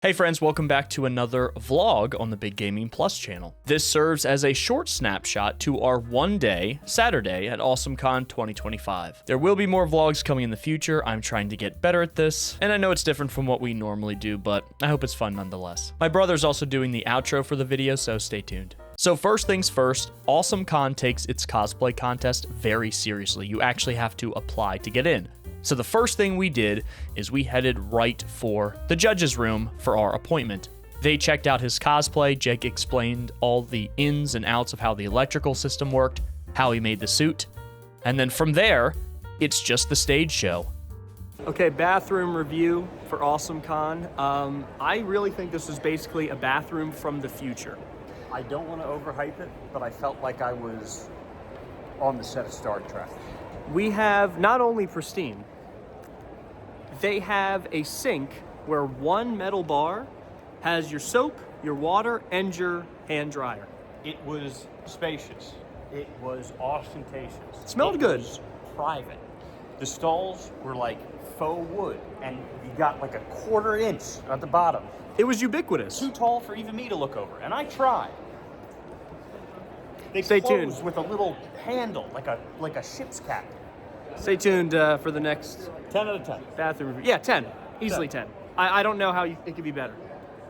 Hey friends, welcome back to another vlog on the Big Gaming Plus channel. This serves as a short snapshot to our one day, Saturday, at Awesomecon 2025. There will be more vlogs coming in the future. I'm trying to get better at this, and I know it's different from what we normally do, but I hope it's fun nonetheless. My brother's also doing the outro for the video, so stay tuned. So first things first, Awesomecon takes its cosplay contest very seriously. You actually have to apply to get in. So the first thing we did is we headed right for the judge's room for our appointment. They checked out his cosplay. Jake explained all the ins and outs of how the electrical system worked, how he made the suit. And then from there, it's just the stage show. Okay, bathroom review for Awesomecon. I really think this is basically a bathroom from the future. I don't want to overhype it, but I felt like I was on the set of Star Trek. We have not only pristine, they have a sink where one metal bar has your soap, your water, and your hand dryer. It was spacious. It was ostentatious. It smelled good. It was private. The stalls were like faux wood, and you got like a quarter inch at the bottom. It was ubiquitous. Too tall for even me to look over, and I tried. They Stay closed tuned. with a little handle, like a ship's cap. Stay tuned for the next 10 out of 10. bathroom review. Yeah, 10. Easily 10. I don't know how it could be better.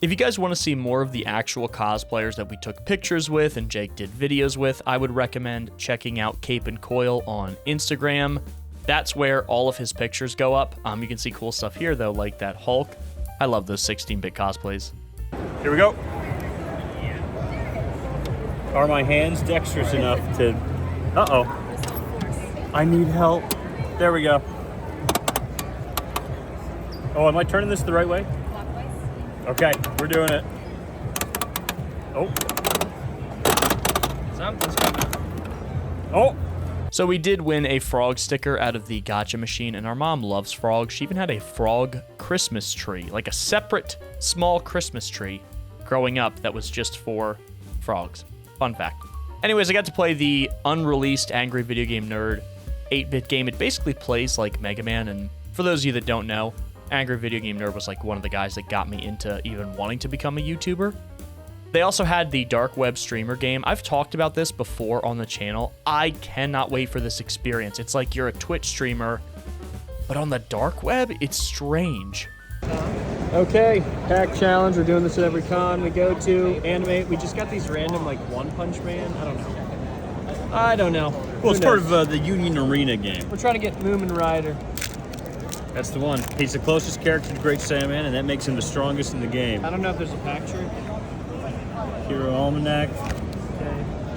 If you guys want to see more of the actual cosplayers that we took pictures with and Jake did videos with, I would recommend checking out Cape and Coil on Instagram. That's where all of his pictures go up. You can see cool stuff here, though, like that Hulk. I love those 16-bit cosplays. Here we go. Are my hands dexterous enough to... Uh-oh. I need help. There we go. Oh, am I turning this the right way? Okay, we're doing it. Oh. Something's coming. Oh. So we did win a frog sticker out of the gacha machine, and our mom loves frogs. She even had a frog Christmas tree, like a separate small Christmas tree growing up that was just for frogs. Fun fact. Anyways, I got to play the unreleased Angry Video Game Nerd 8-bit game. It basically plays like Mega Man, and for those of you that don't know, Angry Video Game Nerd was like one of the guys that got me into even wanting to become a YouTuber. They also had the dark web streamer game. I've talked about this before on the channel. I cannot wait for this experience. It's like you're a Twitch streamer, but on the dark web, it's strange. Okay, pack challenge. We're doing this at every con we go to. Animate. We just got these random like One Punch Man. I don't know. Well, it's part of the Union Arena game. We're trying to get Moomin Rider. That's the one. He's the closest character to Great Saiyaman, and that makes him the strongest in the game. I don't know if there's a pack trick. Hero Almanac.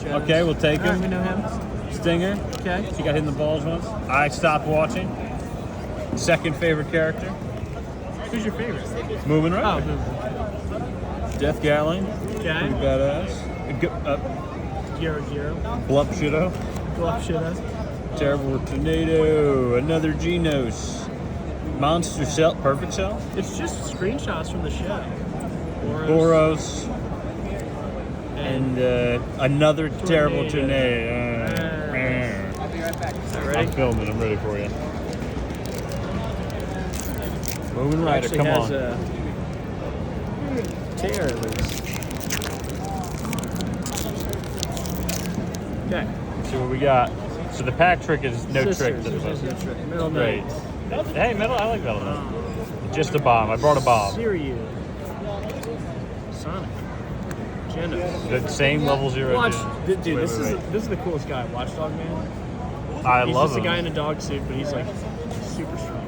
Okay, Okay, we'll take him. we know him. Stinger. Okay. He got hit in the balls once. I stopped watching. Second favorite character. Who's your favorite? Moving right. Oh, Death Gatling. okay. Pretty badass. Giro. Blup Shido. Terrible Tornado. Another Genos. Monster Cell. Perfect Cell. It's just screenshots from the show. Boros. And another terrible Tornado. I'll be right back. Ready? I'm filming. I'm ready for you. Moving Rider, come on. Tear at least. Okay. Let's see what we got. So the pack trick is no trick. Middle Great. name. Hey, metal. I like metal. Just a bomb. I brought a bomb. Sirius. Sonic. Genos. The same level 0. Watch, Genos. dude. Wait, This wait. is the coolest guy. Watchdog Man. I He's love just him. a guy in a dog suit, but he's like super strong.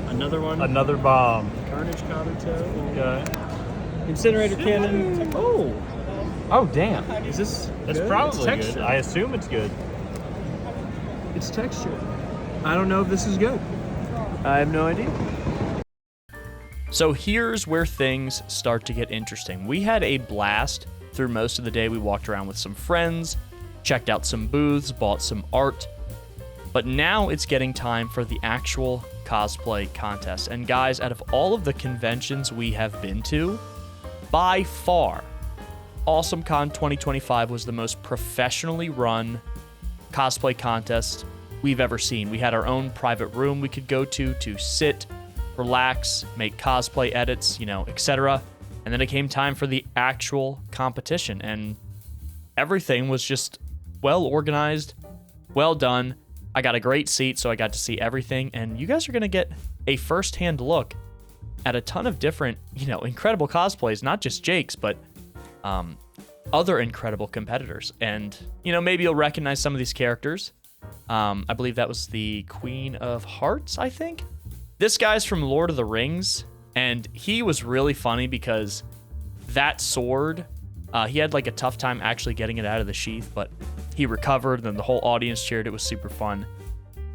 Another one. Another bomb. Carnage Kabuto. Okay. Incinerator Cannon. Oh. Oh, damn. Is this That's good? probably It's good. textured. I assume it's good. It's textured. I don't know if this is good. I have no idea. So here's where things start to get interesting. We had a blast through most of the day. We walked around with some friends, checked out some booths, bought some art. But now it's getting time for the actual cosplay contest. And guys, out of all of the conventions we have been to, by far, Awesomecon 2025 was the most professionally run cosplay contest we've ever seen. We had our own private room we could go to sit, relax, make cosplay edits, you know, etc. And then it came time for the actual competition, and everything was just well organized, well done. I got a great seat, so I got to see everything, and you guys are going to get a first-hand look at a ton of different, you know, incredible cosplays, not just Jake's, but other incredible competitors. And, you know, maybe you'll recognize some of these characters. I believe that was the Queen of Hearts, I think. This guy's from Lord of the Rings, and he was really funny because that sword, he had like a tough time actually getting it out of the sheath, but he recovered, and then the whole audience cheered. It was super fun.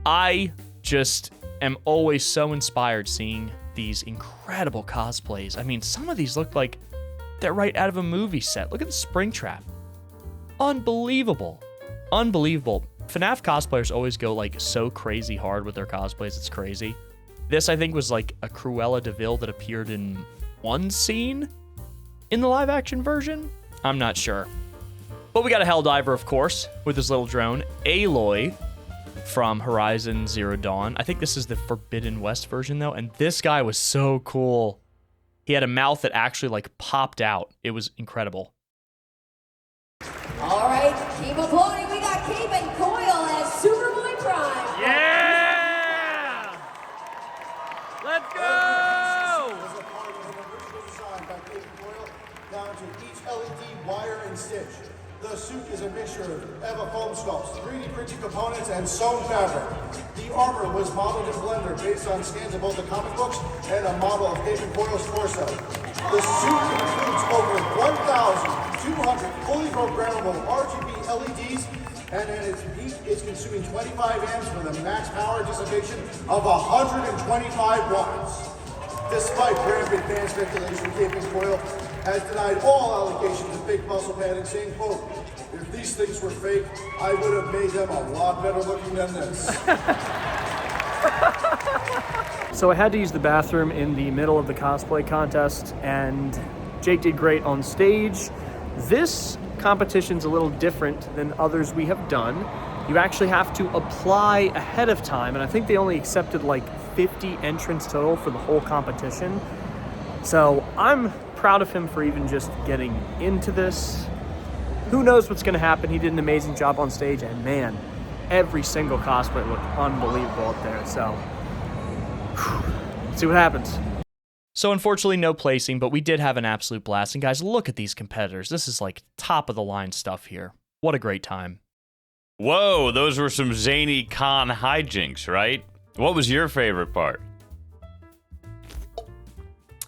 I just am always so inspired seeing these incredible cosplays. I mean, some of these look like they're right out of a movie set. Look at the Springtrap. Unbelievable. Unbelievable. FNAF cosplayers always go like so crazy hard with their cosplays. It's crazy. This, I think, was like a Cruella de Vil that appeared in one scene in the live action version. I'm not sure. But we got a Helldiver, of course, with his little drone. Aloy from Horizon Zero Dawn. I think this is the Forbidden West version, though. And this guy was so cool. He had a mouth that actually, like, popped out. It was incredible. All right, keep applauding. We got Cape and Coil as Superboy Prime. Yeah! Let's go! Was a part of an original design by Cape and Coil down to each LED wire and stitch. The suit is a mixture of EVA foam sculpts, 3D printed components, and sewn fabric. The armor was modeled in Blender based on scans of both the comic books and a model of Cape and Coil's torso. The suit includes over 1,200 fully programmable RGB LEDs, and at its peak, it's consuming 25 amps with a max power dissipation of 125 watts. Despite rampant fan speculation, Cape and Coil has denied all allegations of fake muscle padding, saying, quote, "If these things were fake, I would have made them a lot better looking than this." So I had to use the bathroom in the middle of the cosplay contest, and Jake did great on stage. This competition's a little different than others we have done. You actually have to apply ahead of time, and I think they only accepted like 50 entrants total for the whole competition. So I'm proud of him for even just getting into this. Who knows what's gonna happen? He did an amazing job on stage, and man, every single cosplay looked unbelievable up there. So, let's see what happens. So unfortunately, no placing, but we did have an absolute blast. And guys, look at these competitors. This is like top of the line stuff here. What a great time. Whoa, those were some zany con hijinks, right? What was your favorite part?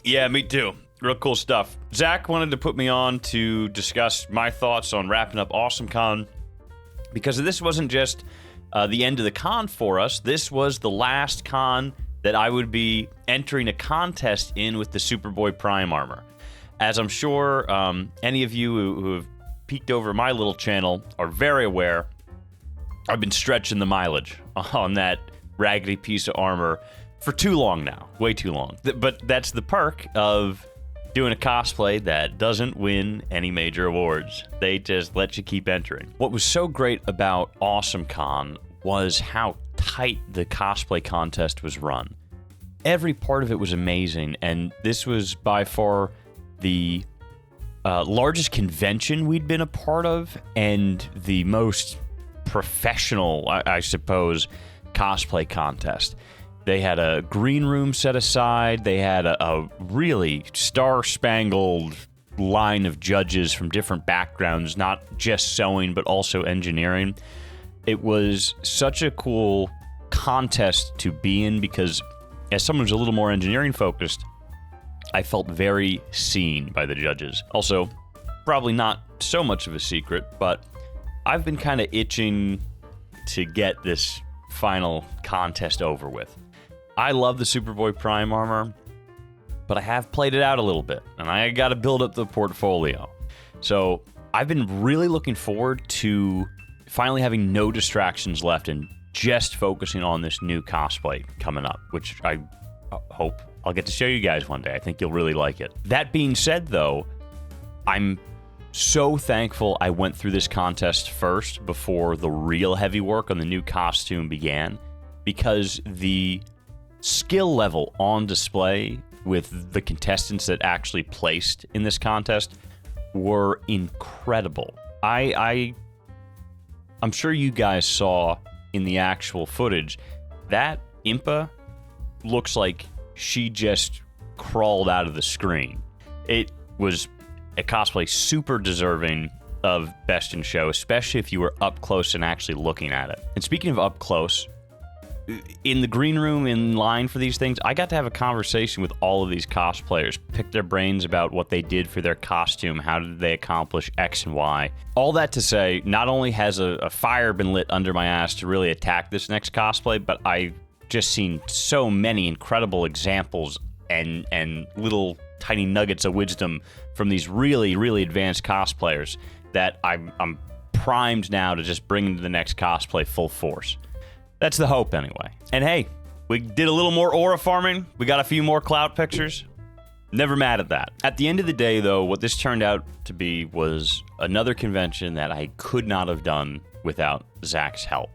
Yeah, me too. Real cool stuff. Zach wanted to put me on to discuss my thoughts on wrapping up Awesomecon, because this wasn't just the end of the con for us. This was the last con that I would be entering a contest in with the Superboy Prime armor. As I'm sure any of you who have peeked over my little channel are very aware, I've been stretching the mileage on that raggedy piece of armor for too long now. Way too long. But that's the perk of doing a cosplay that doesn't win any major awards. They just let you keep entering. What was so great about Awesomecon was how tight the cosplay contest was run. Every part of it was amazing, and this was by far the largest convention we'd been a part of, and the most professional, I suppose, cosplay contest. They had a green room set aside. They had a really star-spangled line of judges from different backgrounds, not just sewing, but also engineering. It was such a cool contest to be in because as someone who's a little more engineering focused, I felt very seen by the judges. Also, probably not so much of a secret, but I've been kind of itching to get this final contest over with. I love the Superboy Prime armor, but I have played it out a little bit, and I got to build up the portfolio. So I've been really looking forward to finally having no distractions left and just focusing on this new cosplay coming up, which I hope I'll get to show you guys one day. I think you'll really like it. That being said, though, I'm so thankful I went through this contest first before the real heavy work on the new costume began, because the skill level on display with the contestants that actually placed in this contest were incredible. I'm sure you guys saw in the actual footage that Impa looks like she just crawled out of the screen. It was a cosplay super deserving of Best in Show, especially if you were up close and actually looking at it. And speaking of up close, in the green room, in line for these things, I got to have a conversation with all of these cosplayers, pick their brains about what they did for their costume, how did they accomplish X and Y. All that to say, not only has a fire been lit under my ass to really attack this next cosplay, but I've just seen so many incredible examples and little tiny nuggets of wisdom from these really, really advanced cosplayers that I'm primed now to just bring into the next cosplay full force. That's the hope, anyway. And hey, we did a little more aura farming. We got a few more clout pictures. Never mad at that. At the end of the day, though, what this turned out to be was another convention that I could not have done without Zach's help.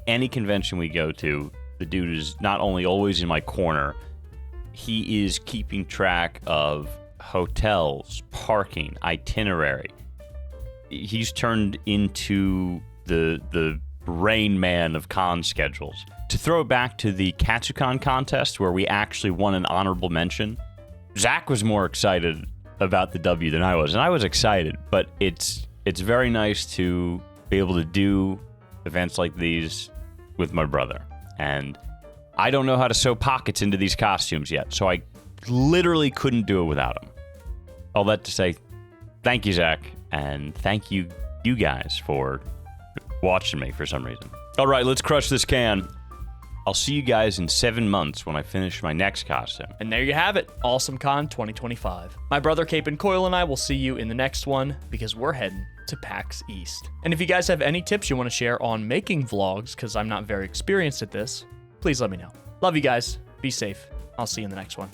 Any convention we go to, the dude is not only always in my corner, he is keeping track of hotels, parking, itinerary. He's turned into the Rain Man of con schedules. To throw it back to the Katsucon contest where we actually won an honorable mention, Zach was more excited about the W than I was, and I was excited, but it's very nice to be able to do events like these with my brother. And I don't know how to sew pockets into these costumes yet, so I literally couldn't do it without him. All that to say, thank you, Zach, and thank you guys for watching me for some reason. All right, let's crush this can. I'll see you guys in 7 months when I finish my next costume. And there you have it, Awesomecon 2025. My brother Cape and Coil and I will see you in the next one because we're heading to Pax East. And if you guys have any tips you want to share on making vlogs, because I'm not very experienced at this, please let me know. Love you guys. Be safe. I'll see you in the next one.